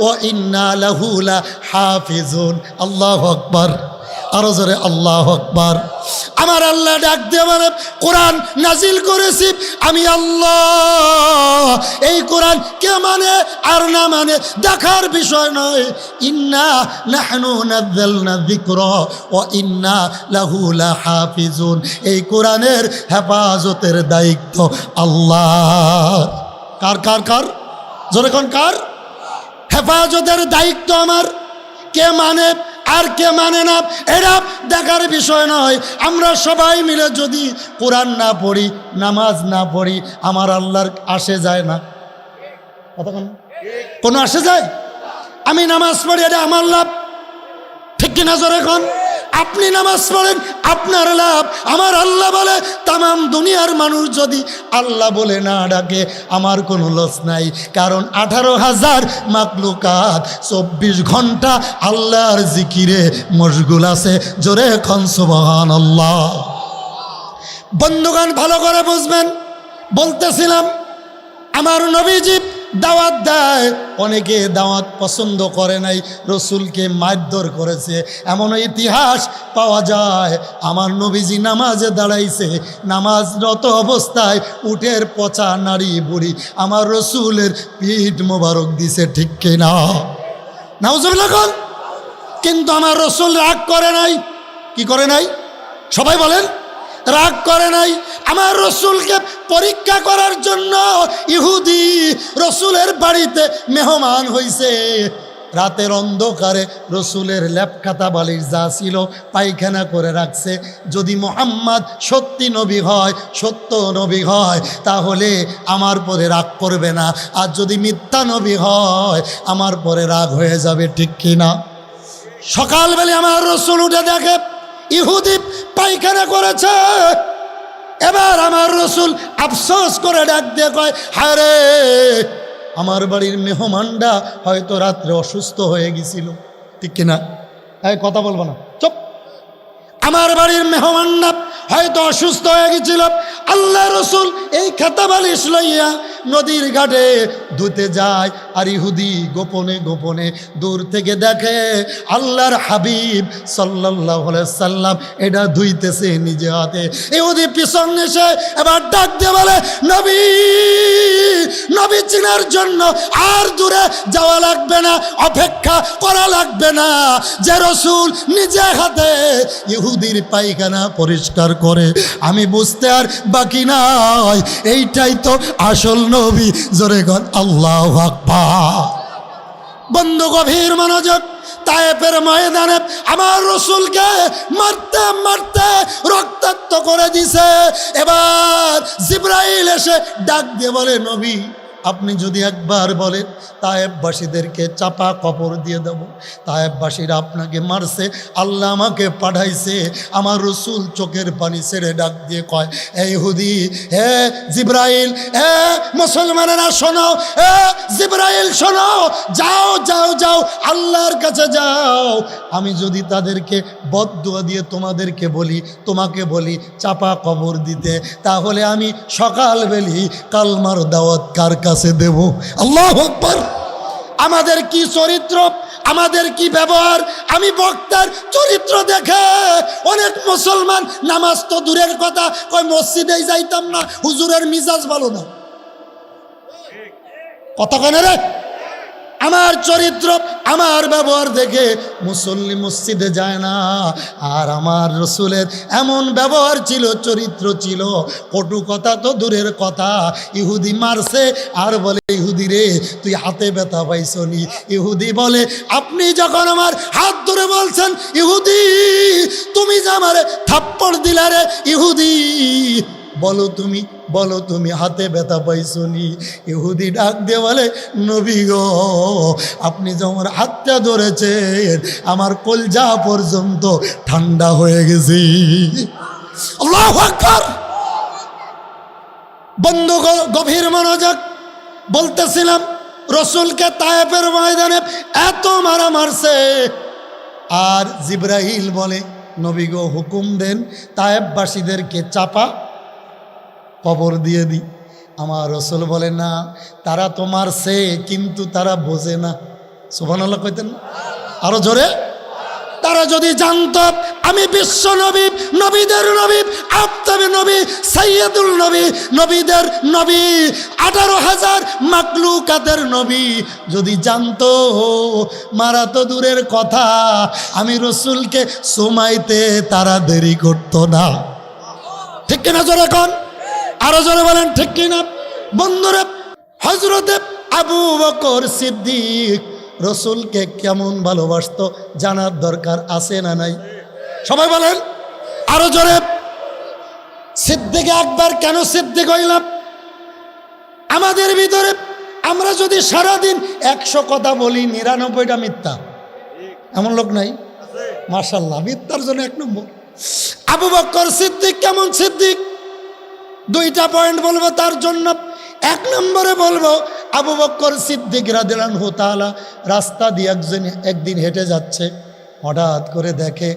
ওয়া ইন্না লাহু লাহাফিজুন। আল্লাহু আকবার, আরো জোরে আল্লাহু আকবার। আমার আল্লাহ ডাক দিয়ে বলে কোরআন নাজিল করেছি আমি আল্লাহ। এই কোরআন কে মানে আর না মানে দেখার বিষয় নয়। ইন্না নাহনু নাযালনা যিকরা ওয়া ইন্না লাহু লাহাফিজুন। এই কোরআনের হেফাজতের দায়িত্ব আল্লাহ। কার কার কার? জোরে কোন কার? হেফাজতের দায়িত্ব আমার। কে মানে আর কে মানে না এটা দেখার বিষয় নয়। আমরা সবাই মিলে যদি কোরআন না পড়ি, নামাজ না পড়ি, আমার আল্লাহর আসে যায় না? কতক্ষণ কোনো আসে যায়? আমি নামাজ পড়ি, এটা আমার লাভ, ঠিক কিনা জোরে এখন? আপনি নামাজ পড়েন, আপনার লাভ। আমার আল্লাহ বলে তামাম দুনিয়ার মানুষ যদি আল্লাহ বলে না ডাকে আমার কোনো লস নাই, কারণ 18,000 মাখলুকাত 24 ঘন্টা আল্লাহর জিকিরে মশগুল আছে। জোরে এখন সুবহানাল্লাহ। বন্ধুগণ ভালো করে বুঝবেন, বলতেছিলাম আমার নবীজি দাওয়াত দেয়, অনেকে দাওয়াত পছন্দ করে নাই, রসুলকে মারধর করেছে। এমন ইতিহাস পাওয়া যায় আমার নবীজি নামাজে দাঁড়াইছে, নামাজরত অবস্থায় উটের পচা নারী বুড়ি আমার রসুলের পিঠ মোবারক দিছে, ঠিক কিনা? নাউজুবিল্লাহ। কিন্তু আমার রসুল রাগ করে নাই। কি করে নাই? সবাই বলেন। রাগ করে নাই। আমার রসুলকে পরীক্ষা করার জন্য ইহুদি রসুলের বাড়িতে মেহমান হইছে। রাতের অন্ধকারে রসুলের ল্যাপখাতা বালিশ যা ছিল পায়খানা করে রাখছে। যদি মুহাম্মদ সত্যি নবী হয়, সত্য নবী হয়, তাহলে আমার পরে রাগ করবে না, আর যদি মিথ্যা নবী হয় আমার পরে রাগ হয়ে যাবে, ঠিক কিনা? সকালবেলা আমার রসুল উঠে দেখে ইহুদি পায়খানা করেছে। এবার আমার রসুল আফসোস করে ডাক দিয়ে কয়, হায় রে, আমার বাড়ির মেহমানটা হয়তো রাত্রে অসুস্থ হয়ে গেছিল, ঠিক কিনা? এই কথা বলবো না, চুপ। আমার বাড়ির মেহমানটা হয়তো অসুস্থ হয়ে গেছিল। আল্লাহ রসুল এই খাতা বালিশ লইয়া নদীর ঘাটে ধুতে যায়, আর ইহুদি গোপনে গোপনে দূর থেকে দেখে আল্লাহর হাবিব সাল্লাল্লাহু আলাইহি সাল্লাম এটা ধুইতেছে নিজে হাতে। ইহুদি পিছন এসে এবার ডাক দিয়ে বলে, নবী, নবী চিনার জন্য আর দূরে যাওয়া লাগবে না, অপেক্ষা করা লাগবে না, যে রসুল নিজে হাতে ইহুদির পায়খানা পরিষ্কার করে আমি বুঝতে আর বাকি নাই, এইটাই তো আসল নবী। জোরে গণ আল্লাহু আকবার। বন্ধু গভীর মনোযোগ। তায়েফের ময়দানে আমার রসুলকে মারতে মারতে রক্তাক্ত করে দিছে। এবার জিবরাইল এসে ডাক দিয়ে বলে, নবী আপনি যদি একবার বলেন তায়েফবাসীদেরকে চাপা কবর দিয়ে দেব। তায়েফবাসীরা আপনাকে মারছে, আল্লাহ আমাকে পাঠাইছে। আমার রসুল চোখের পানি ছেড়ে ডাক দিয়ে কয়, হে ইহুদি, হে জিবরাইল, হে মুসলমানেরা শোনো, হে জিবরাইল শোনো, যাও যাও যাও আল্লাহর কাছে যাও। আমি যদি তাদেরকে বদদুয়া দিয়ে তোমাদেরকে বলি, তোমাকে বলি চাপা কবর দিতে, তাহলে আমি সকালবেলি কালমার দাওয়াত কার কাছে দেব? আল্লাহু আকবার। আমাদের কি চরিত্র, আমাদের কি ব্যবহার। আমি বক্তার চরিত্র দেখে অনেক মুসলমান নামাজ তো দূরের কথা, কই মসজিদেই যাইতাম না, হুজুরের মিজাজ ভালো না। কথা কেন রে? আমার চরিত্র, আমার ব্যবহার দেখে মুসল্লি মসজিদে যায় না। আর আমার রসুলের এমন ব্যবহার ছিল, চরিত্র ছিল, কটু কথা তো দূরের কথা। ইহুদি মারছে আর বলে, ইহুদি রে তুই হাতে ব্যথা পাইছনি? ইহুদি বলে, আপনি যখন আমার হাত ধরে বলছেন ইহুদি তুমি যে আমারে থাপ্পড় দিলা রে ইহুদি, বলো তুমি, বলো তুমি হাতে ব্যথা পাইছনি? ইহুদি ডাক দিয়ে বলে, নবী গো আপনি যে আমার হাতটা ধরেছেন আমার কলজা পর্যন্ত ঠান্ডা হয়ে গেছে। আল্লাহু আকবার। বন্ধু গভীর মনোযোগ। বলতেছিলাম রসুলকে তায়েফের ময়দানে এত মারা মারছে, আর জিবরাইল বলে, নবী গো হুকুম দেন তায়েফবাসীদেরকে চাপা কবর দিয়ে দি। আমার রসুল বলে, না, তারা তো মারছে কিন্তু তারা বোঝে না। সুবহানাল্লাহ কইতেন না? আরো জোরে। তারা যদি জানতো আমি বিশ্ব নবী, নবীদের নবী, আফতাবে নবী, সাইয়্যিদুল নবী, নবীদের নবী, 18,000 মাকলুকাতের নবী, যদি জানতো মারা তো দূরের কথা, আমি রসুলকে সুমাইতে তারা দেরি করতো না। ঠিক কিনা জোরে কোন? আরো জোরে বলেন ঠিক কিনা? বন্ধুরা, হযরতে আবু বকর সিদ্দিক রসুলকে কেমন ভালোবাসতো জানার দরকার আছে না নাই? সবাই বলেন আরো জোরে। সিদ্দিক আকবর কেন সিদ্দিক হইলাম? আমাদের ভিতরে আমরা যদি সারাদিন 100 কথা বলি 99টা মিথ্যা, এমন লোক নাই? মাশাআল্লাহ, মিথ্যার জন্য 1 নম্বর। আবু বকর সিদ্দিক কেমন সিদ্দিক? 2টা পয়েন্ট বলবো তার জন্য। 1 নম্বরে বলবো আবু বকর সিদ্দিক রাদিয়াল্লাহু তাআলা রাস্তা দিয়ে একদিন হেঁটে যাচ্ছে, হঠাৎ করে দেখে